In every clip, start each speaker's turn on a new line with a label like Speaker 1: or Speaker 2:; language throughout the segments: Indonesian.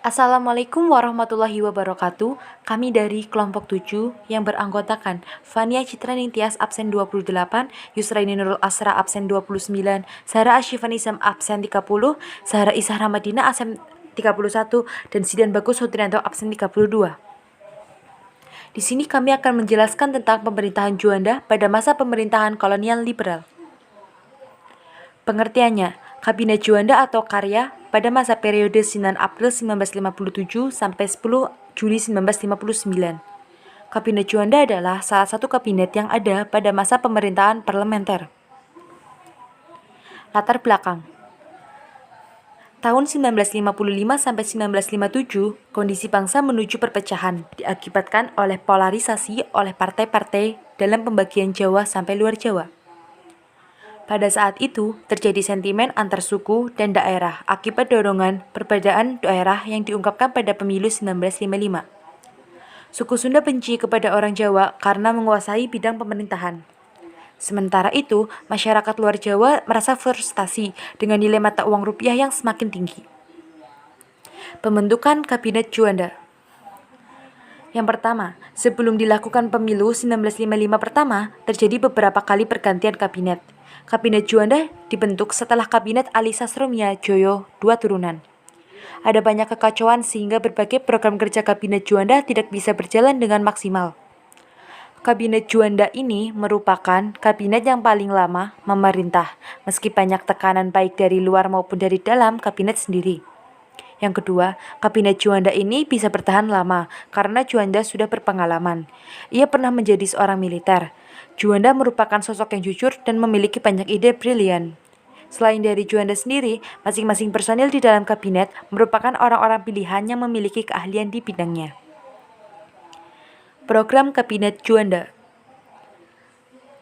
Speaker 1: Assalamualaikum warahmatullahi wabarakatuh. Kami dari kelompok 7 yang beranggotakan Fania Citra Ningtyas absen 28, Yusraini Nurul Asra absen 29, Zahra Asyifanisam absen 30, Zahra Isah Ramadina absen 31, dan Zidan Bagus Hutrianto absen 32. Di sini kami akan menjelaskan tentang pemerintahan Juanda pada masa pemerintahan kolonial liberal. Pengertiannya, Kabinet Juanda atau Karya pada masa periode 9 April 1957 sampai 10 Juli 1959. Kabinet Juanda adalah salah satu kabinet yang ada pada masa pemerintahan parlementer. Latar belakang. Tahun 1955 sampai 1957, kondisi bangsa menuju perpecahan diakibatkan oleh polarisasi oleh partai-partai dalam pembagian Jawa sampai luar Jawa. Pada saat itu, terjadi sentimen antar suku dan daerah akibat dorongan perbedaan daerah yang diungkapkan pada pemilu 1955. Suku Sunda benci kepada orang Jawa karena menguasai bidang pemerintahan. Sementara itu, masyarakat luar Jawa merasa frustasi dengan nilai mata uang rupiah yang semakin tinggi. Pembentukan Kabinet Juanda. Yang pertama, sebelum dilakukan pemilu 1955 pertama, terjadi beberapa kali pergantian kabinet. Kabinet Juanda dibentuk setelah Kabinet Ali Sasromia Joyo II turunan. Ada banyak kekacauan sehingga berbagai program kerja Kabinet Juanda tidak bisa berjalan dengan maksimal. Kabinet Juanda ini merupakan kabinet yang paling lama memerintah, meski banyak tekanan baik dari luar maupun dari dalam kabinet sendiri. Yang kedua, Kabinet Juanda ini bisa bertahan lama karena Juanda sudah berpengalaman. Ia pernah menjadi seorang militer. Juanda merupakan sosok yang jujur dan memiliki banyak ide brilian. Selain dari Juanda sendiri, masing-masing personil di dalam kabinet merupakan orang-orang pilihan yang memiliki keahlian di bidangnya. Program Kabinet Juanda.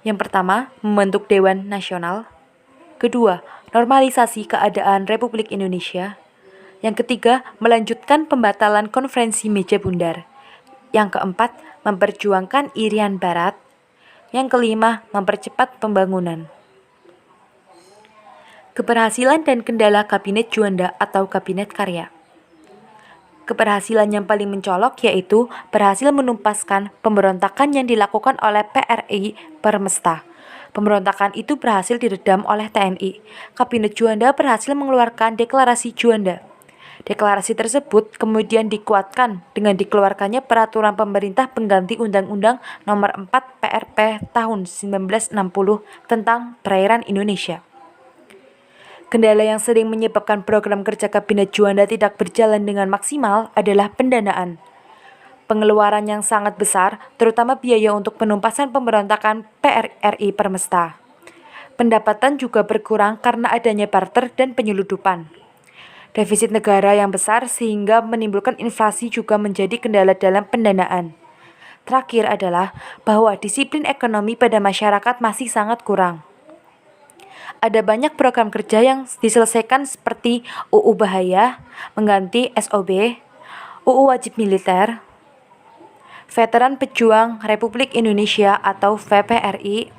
Speaker 1: Yang pertama, membentuk Dewan Nasional. Kedua, normalisasi keadaan Republik Indonesia. Yang ketiga, melanjutkan pembatalan konferensi meja bundar. Yang keempat, memperjuangkan Irian Barat. Yang kelima, mempercepat pembangunan. Keberhasilan dan kendala Kabinet Juanda atau Kabinet Karya. Keberhasilan yang paling mencolok yaitu berhasil menumpaskan pemberontakan yang dilakukan oleh PRI Permesta. Pemberontakan itu berhasil diredam oleh TNI. Kabinet Juanda berhasil mengeluarkan deklarasi Juanda. Deklarasi tersebut kemudian dikuatkan dengan dikeluarkannya peraturan pemerintah pengganti Undang-Undang Nomor 4 PRP tahun 1960 tentang perairan Indonesia. Kendala yang sering menyebabkan program kerja Kabinet Juanda tidak berjalan dengan maksimal adalah pendanaan. Pengeluaran yang sangat besar, terutama biaya untuk penumpasan pemberontakan PRI Permesta. Pendapatan juga berkurang karena adanya barter dan penyeludupan. Defisit negara yang besar sehingga menimbulkan inflasi juga menjadi kendala dalam pendanaan. Terakhir adalah bahwa disiplin ekonomi pada masyarakat masih sangat kurang. Ada banyak program kerja yang diselesaikan seperti UU Bahaya, mengganti SOB, UU Wajib Militer, Veteran Pejuang Republik Indonesia atau VPRI,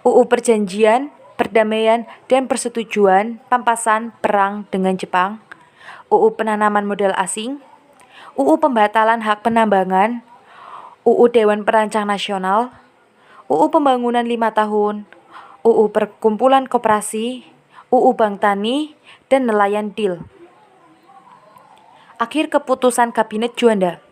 Speaker 1: UU Perjanjian Perdamaian dan Persetujuan Pampasan Perang dengan Jepang, UU Penanaman Modal Asing, UU Pembatalan Hak Penambangan, UU Dewan Perancang Nasional, UU Pembangunan 5 tahun, UU Perkumpulan Koperasi, UU Bank Tani, dan Nelayan Deal. Akhir keputusan Kabinet Juanda.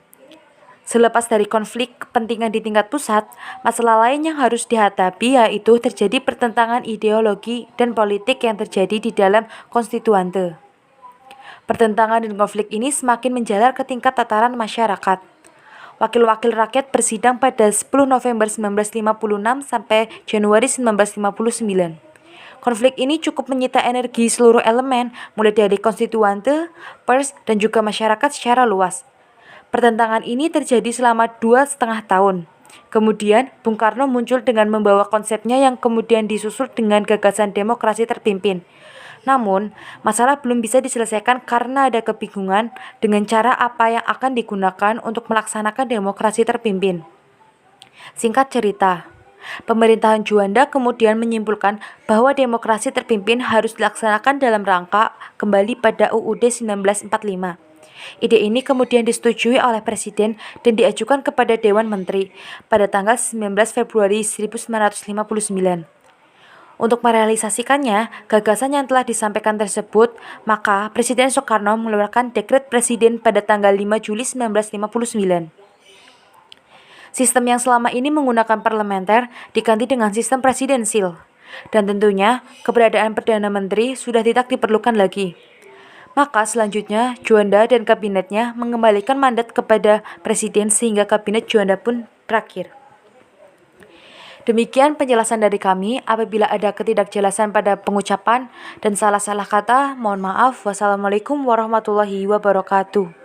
Speaker 1: Selepas dari konflik kepentingan di tingkat pusat, masalah lain yang harus dihadapi yaitu terjadi pertentangan ideologi dan politik yang terjadi di dalam konstituante. Pertentangan dan konflik ini semakin menjalar ke tingkat tataran masyarakat. Wakil-wakil rakyat bersidang pada 10 November 1956 sampai Januari 1959. Konflik ini cukup menyita energi seluruh elemen, mulai dari konstituante, pers, dan juga masyarakat secara luas. Pertentangan ini terjadi selama 2,5 tahun. Kemudian, Bung Karno muncul dengan membawa konsepnya yang kemudian disusul dengan gagasan demokrasi terpimpin. Namun, masalah belum bisa diselesaikan karena ada kebingungan dengan cara apa yang akan digunakan untuk melaksanakan demokrasi terpimpin. Singkat cerita, Pemerintahan Juanda kemudian menyimpulkan bahwa demokrasi terpimpin harus dilaksanakan dalam rangka kembali pada UUD 1945. Ide ini kemudian disetujui oleh Presiden dan diajukan kepada Dewan Menteri pada tanggal 19 Februari 1959. Untuk merealisasikannya, gagasan yang telah disampaikan tersebut, maka Presiden Soekarno mengeluarkan Dekret Presiden pada tanggal 5 Juli 1959. Sistem yang selama ini menggunakan parlementer diganti dengan sistem presidensil. Dan tentunya, keberadaan Perdana Menteri sudah tidak diperlukan lagi. Maka selanjutnya, Juanda dan kabinetnya mengembalikan mandat kepada Presiden sehingga kabinet Juanda pun berakhir. Demikian penjelasan dari kami. Apabila ada ketidakjelasan pada pengucapan dan salah-salah kata, mohon maaf. Wassalamualaikum warahmatullahi wabarakatuh.